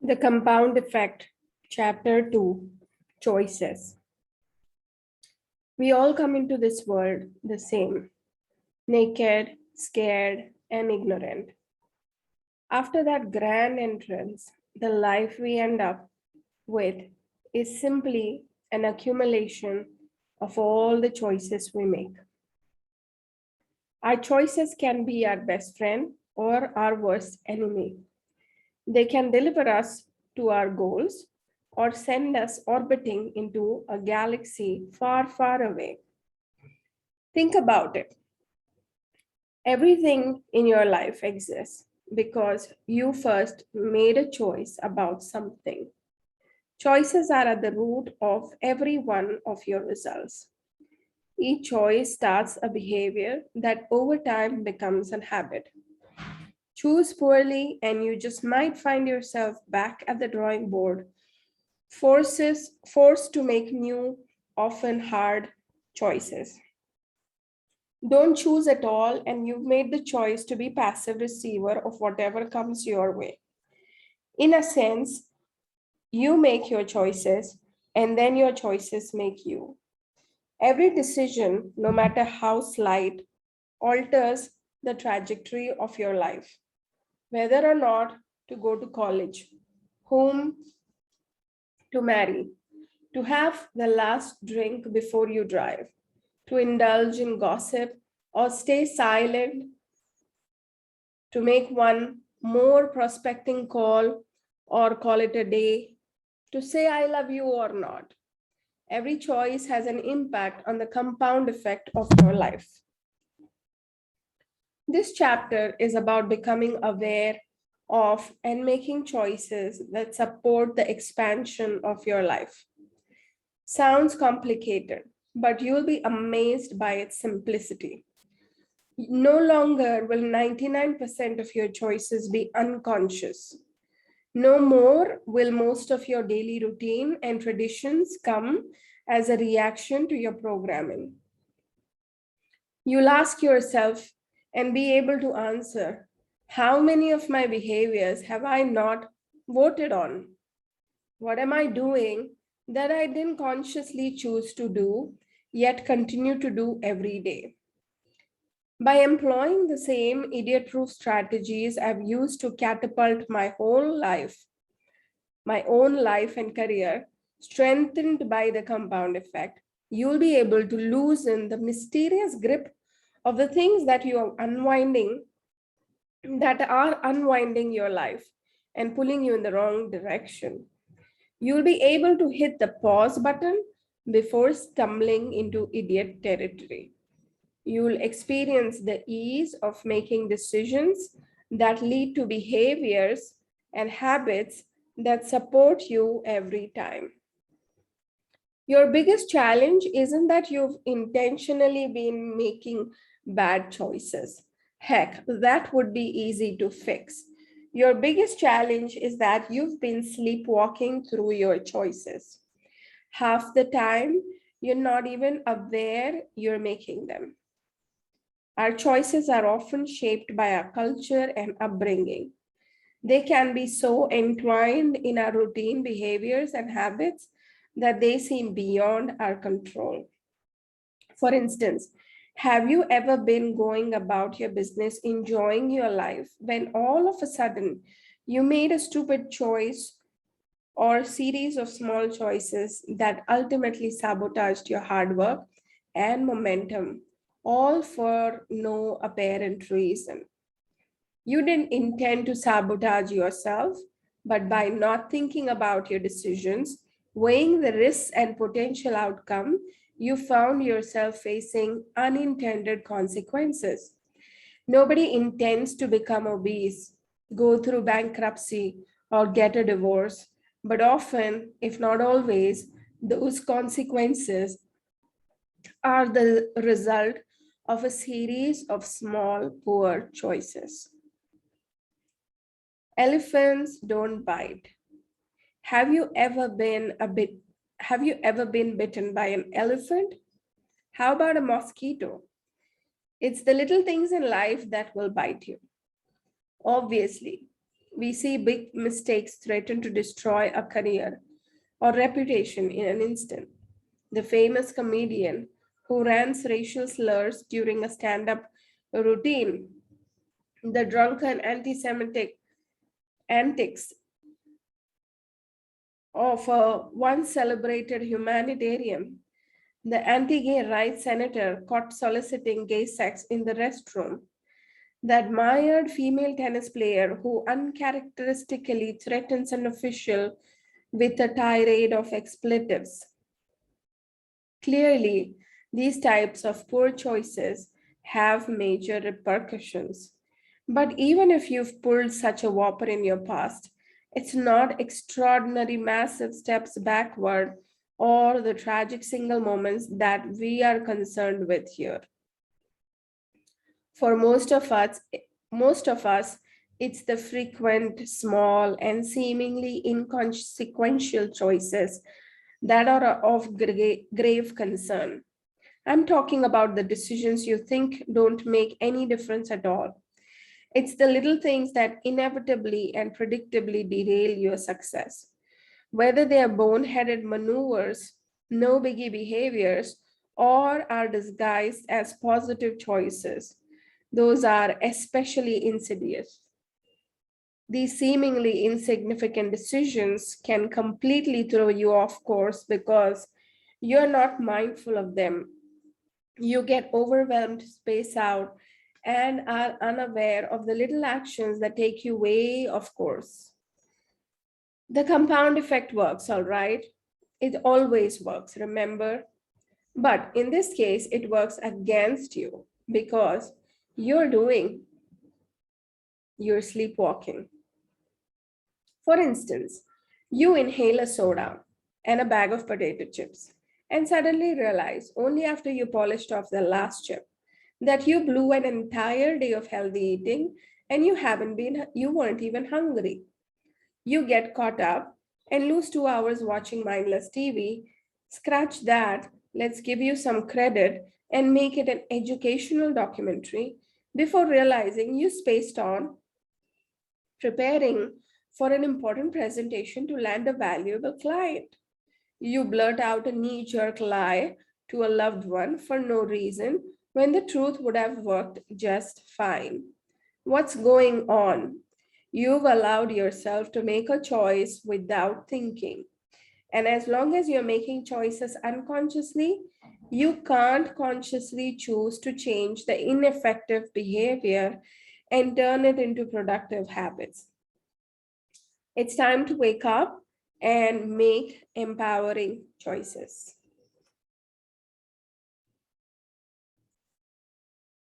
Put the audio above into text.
The Compound Effect, Chapter 2, Choices. We all come into this world the same, naked, scared, and ignorant. After that grand entrance, the life we end up with is simply an accumulation of all the choices we make. Our choices can be our best friend or our worst enemy. They can deliver us to our goals or send us orbiting into a galaxy far, far away. Think about it. Everything in your life exists because you first made a choice about something. Choices are at the root of every one of your results. Each choice starts a behavior that over time becomes a habit. Choose poorly, and you just might find yourself back at the drawing board, forced to make new, often hard choices. Don't choose at all, and you've made the choice to be passive receiver of whatever comes your way. In a sense, you make your choices, and then your choices make you. Every decision, no matter how slight, alters the trajectory of your life. Whether or not to go to college, whom to marry, to have the last drink before you drive, to indulge in gossip or stay silent, to make one more prospecting call or call it a day, to say I love you or not. Every choice has an impact on the compound effect of your life. This chapter is about becoming aware of and making choices that support the expansion of your life. Sounds complicated, but you'll be amazed by its simplicity. No longer will 99% of your choices be unconscious. No more will most of your daily routine and traditions come as a reaction to your programming. You'll ask yourself and be able to answer, how many of my behaviors have I not voted on? What am I doing that I didn't consciously choose to do, yet continue to do every day? By employing the same idiot proof strategies I've used to catapult my own life and career, strengthened by the compound effect, you'll be able to loosen the mysterious grip of the things that are unwinding your life and pulling you in the wrong direction. You'll be able to hit the pause button before stumbling into idiot territory. You'll experience the ease of making decisions that lead to behaviors and habits that support you every time. Your biggest challenge isn't that you've intentionally been making bad choices. Heck, that would be easy to fix. Your biggest challenge is that you've been sleepwalking through your choices. Half the time, you're not even aware you're making them. Our choices are often shaped by our culture and upbringing. They can be so entwined in our routine behaviors and habits that they seem beyond our control. For instance, have you ever been going about your business, enjoying your life, when all of a sudden you made a stupid choice or series of small choices that ultimately sabotaged your hard work and momentum, all for no apparent reason? You didn't intend to sabotage yourself, but by not thinking about your decisions, weighing the risks and potential outcome, you found yourself facing unintended consequences. Nobody intends to become obese, go through bankruptcy, or get a divorce, but often, if not always, those consequences are the result of a series of small, poor choices. Elephants don't bite. Have you ever been a bit have you ever been bitten by an elephant? How about a mosquito? It's the little things in life that will bite you. Obviously, we see big mistakes threaten to destroy a career or reputation in an instant. The famous comedian who rants racial slurs during a stand up routine, the drunken anti Semitic antics of a once celebrated humanitarian, the anti gay rights senator caught soliciting gay sex in the restroom, the admired female tennis player who uncharacteristically threatens an official with a tirade of expletives. Clearly, these types of poor choices have major repercussions. But even if you've pulled such a whopper in your past, it's not extraordinary massive steps backward or the tragic single moments that we are concerned with here. For most of us, it's the frequent, small, and seemingly inconsequential choices that are of grave concern. I'm talking about the decisions you think don't make any difference at all. It's the little things that inevitably and predictably derail your success. Whether they are boneheaded maneuvers, no biggie behaviors, or are disguised as positive choices, those are especially insidious. These seemingly insignificant decisions can completely throw you off course because you're not mindful of them. You get overwhelmed, space out, and are unaware of the little actions that take you way off course. The compound effect works, all right? It always works, remember? But in this case, it works against you because you're doing, you're sleepwalking. For instance, you inhale a soda and a bag of potato chips and suddenly realize, only after you polished off the last chip, that you blew an entire day of healthy eating and you weren't even hungry. You get caught up and lose 2 hours watching mindless TV. Scratch that, let's give you some credit and make it an educational documentary before realizing you spaced on preparing for an important presentation to land a valuable client. You blurt out a knee jerk lie to a loved one for no reason when the truth would have worked just fine. What's going on? You've allowed yourself to make a choice without thinking. And as long as you're making choices unconsciously, you can't consciously choose to change the ineffective behavior and turn it into productive habits. It's time to wake up and make empowering choices.